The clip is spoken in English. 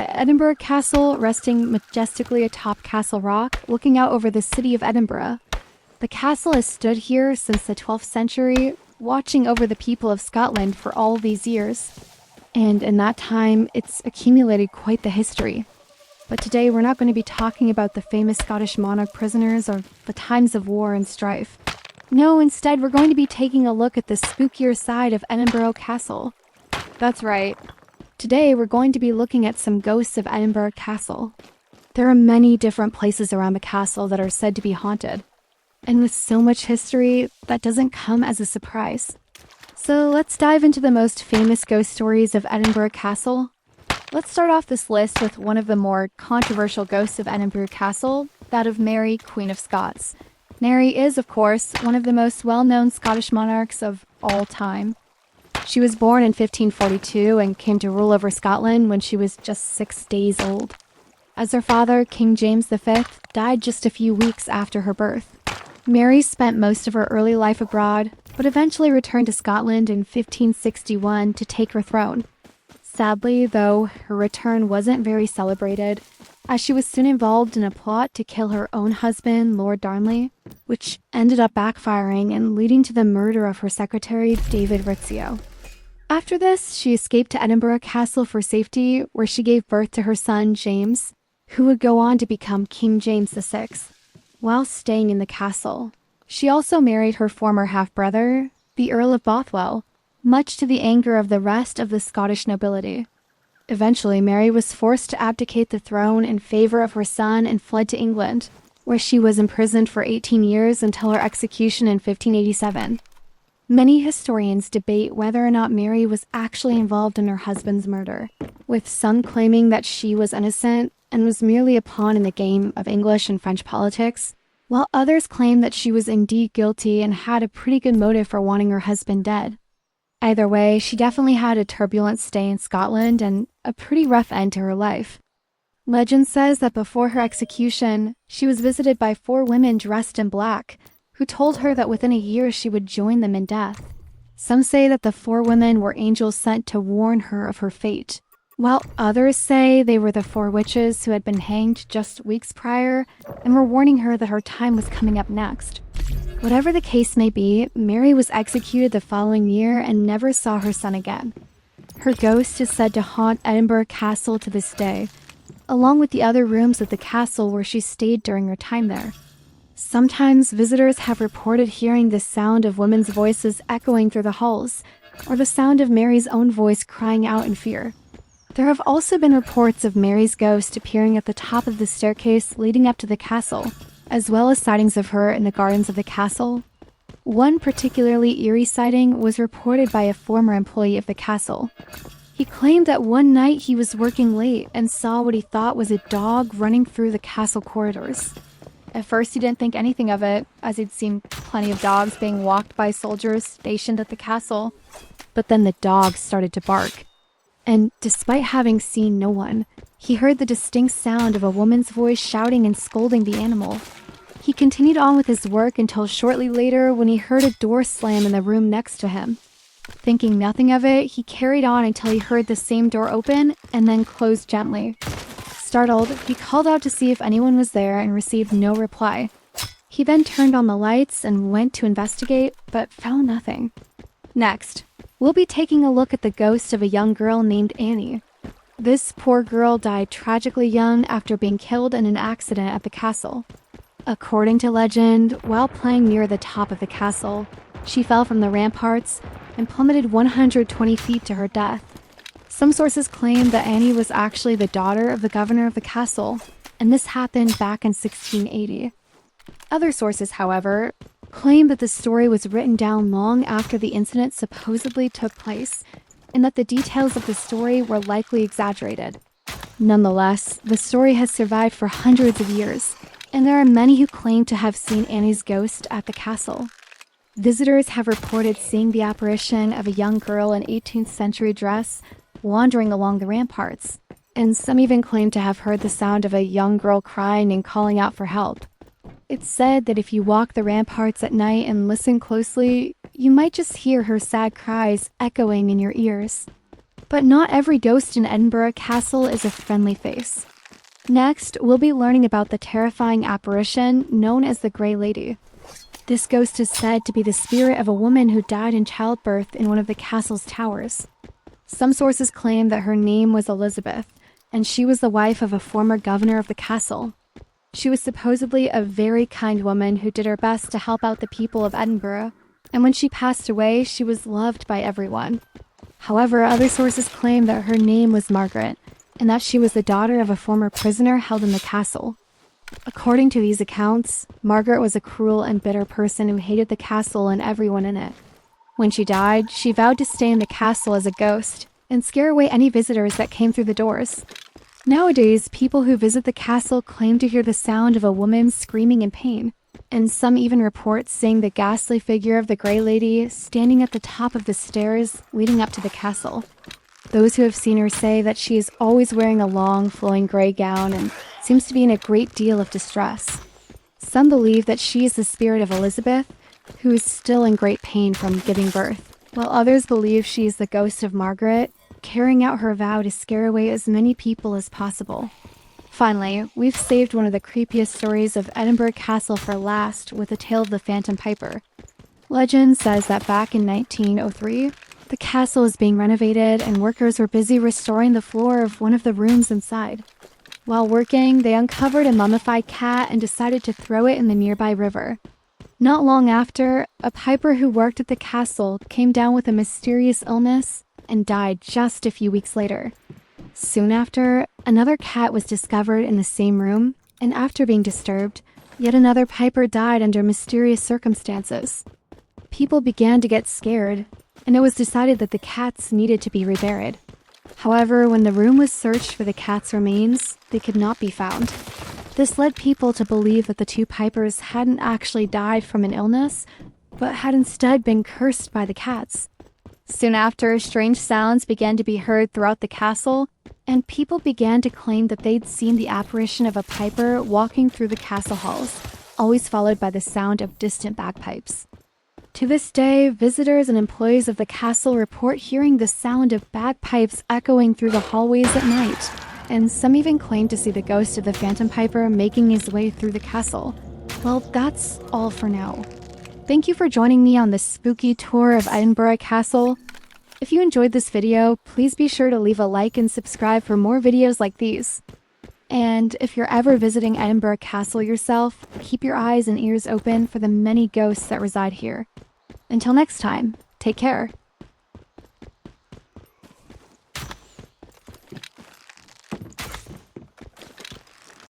at Edinburgh Castle, resting majestically atop Castle Rock, looking out over the city of Edinburgh. The castle has stood here since the 12th century, watching over the people of Scotland for all these years. And in that time, it's accumulated quite the history. But today, we're not going to be talking about the famous Scottish monarch prisoners or the times of war and strife. No, instead, we're going to be taking a look at the spookier side of Edinburgh Castle. That's right. Today, we're going to be looking at some ghosts of Edinburgh Castle. There are many different places around the castle that are said to be haunted. And with so much history, that doesn't come as a surprise. So let's dive into the most famous ghost stories of Edinburgh Castle. Let's start off this list with one of the more controversial ghosts of Edinburgh Castle, that of Mary, Queen of Scots. Mary is, of course, one of the most well-known Scottish monarchs of all time. She was born in 1542 and came to rule over Scotland when she was just 6 days old. As her father, King James V, died just a few weeks after her birth. Mary spent most of her early life abroad, but eventually returned to Scotland in 1561 to take her throne. Sadly, though, her return wasn't very celebrated, as she was soon involved in a plot to kill her own husband, Lord Darnley, which ended up backfiring and leading to the murder of her secretary, David Rizzio. After this, she escaped to Edinburgh Castle for safety, where she gave birth to her son, James, who would go on to become King James VI. While staying in the castle, she also married her former half-brother, the Earl of Bothwell, much to the anger of the rest of the Scottish nobility. Eventually, Mary was forced to abdicate the throne in favor of her son and fled to England, where she was imprisoned for 18 years until her execution in 1587. Many historians debate whether or not Mary was actually involved in her husband's murder, with some claiming that she was innocent and was merely a pawn in the game of English and French politics, while others claim that she was indeed guilty and had a pretty good motive for wanting her husband dead. Either way, she definitely had a turbulent stay in Scotland and a pretty rough end to her life. Legend says that before her execution, she was visited by 4 women dressed in black, who told her that within a year she would join them in death. Some say that the 4 women were angels sent to warn her of her fate, while others say they were the 4 witches who had been hanged just weeks prior and were warning her that her time was coming up next. Whatever the case may be, Mary was executed the following year and never saw her son again. Her ghost is said to haunt Edinburgh Castle to this day, along with the other rooms of the castle where she stayed during her time there. Sometimes visitors have reported hearing the sound of women's voices echoing through the halls, or the sound of Mary's own voice crying out in fear. There have also been reports of Mary's ghost appearing at the top of the staircase leading up to the castle, as well as sightings of her in the gardens of the castle. One particularly eerie sighting was reported by a former employee of the castle. He claimed that one night he was working late and saw what he thought was a dog running through the castle corridors. At first he didn't think anything of it, as he'd seen plenty of dogs being walked by soldiers stationed at the castle. But then the dog started to bark. And despite having seen no one, he heard the distinct sound of a woman's voice shouting and scolding the animal. He continued on with his work until shortly later when he heard a door slam in the room next to him. Thinking nothing of it, he carried on until he heard the same door open and then close gently. Startled, he called out to see if anyone was there and received no reply. He then turned on the lights and went to investigate, but found nothing. Next, we'll be taking a look at the ghost of a young girl named Annie. This poor girl died tragically young after being killed in an accident at the castle. According to legend, while playing near the top of the castle, she fell from the ramparts and plummeted 120 feet to her death. Some sources claim that Annie was actually the daughter of the governor of the castle, and this happened back in 1680. Other sources, however, claim that the story was written down long after the incident supposedly took place, and that the details of the story were likely exaggerated. Nonetheless, the story has survived for hundreds of years, and there are many who claim to have seen Annie's ghost at the castle. Visitors have reported seeing the apparition of a young girl in 18th century dress wandering along the ramparts, and some even claim to have heard the sound of a young girl crying and calling out for help. It's said that if you walk the ramparts at night and listen closely, you might just hear her sad cries echoing in your ears. But not every ghost in Edinburgh Castle is a friendly face. Next, we'll be learning about the terrifying apparition known as the Grey Lady. This ghost is said to be the spirit of a woman who died in childbirth in one of the castle's towers. Some sources claim that her name was Elizabeth, and she was the wife of a former governor of the castle. She was supposedly a very kind woman who did her best to help out the people of Edinburgh, and when she passed away, she was loved by everyone. However, other sources claim that her name was Margaret, and that she was the daughter of a former prisoner held in the castle. According to these accounts, Margaret was a cruel and bitter person who hated the castle and everyone in it. When she died, she vowed to stay in the castle as a ghost and scare away any visitors that came through the doors. Nowadays, people who visit the castle claim to hear the sound of a woman screaming in pain, and some even report seeing the ghastly figure of the Grey Lady standing at the top of the stairs leading up to the castle. Those who have seen her say that she is always wearing a long, flowing gray gown and seems to be in a great deal of distress. Some believe that she is the spirit of Elizabeth, who is still in great pain from giving birth, while others believe she is the ghost of Margaret, carrying out her vow to scare away as many people as possible. Finally, we've saved one of the creepiest stories of Edinburgh Castle for last with the tale of the Phantom Piper. Legend says that back in 1903, the castle was being renovated and workers were busy restoring the floor of one of the rooms inside. While working, they uncovered a mummified cat and decided to throw it in the nearby river. Not long after, a piper who worked at the castle came down with a mysterious illness and died just a few weeks later. Soon after, another cat was discovered in the same room, and after being disturbed, yet another piper died under mysterious circumstances. People began to get scared, and it was decided that the cats needed to be reburied. However, when the room was searched for the cat's remains, they could not be found. This led people to believe that the two pipers hadn't actually died from an illness, but had instead been cursed by the cats. Soon after, strange sounds began to be heard throughout the castle, and people began to claim that they'd seen the apparition of a piper walking through the castle halls, always followed by the sound of distant bagpipes. To this day, visitors and employees of the castle report hearing the sound of bagpipes echoing through the hallways at night, and some even claim to see the ghost of the Phantom Piper making his way through the castle. Well, that's all for now. Thank you for joining me on this spooky tour of Edinburgh Castle. If you enjoyed this video, please be sure to leave a like and subscribe for more videos like these. And if you're ever visiting Edinburgh Castle yourself, keep your eyes and ears open for the many ghosts that reside here. Until next time, take care.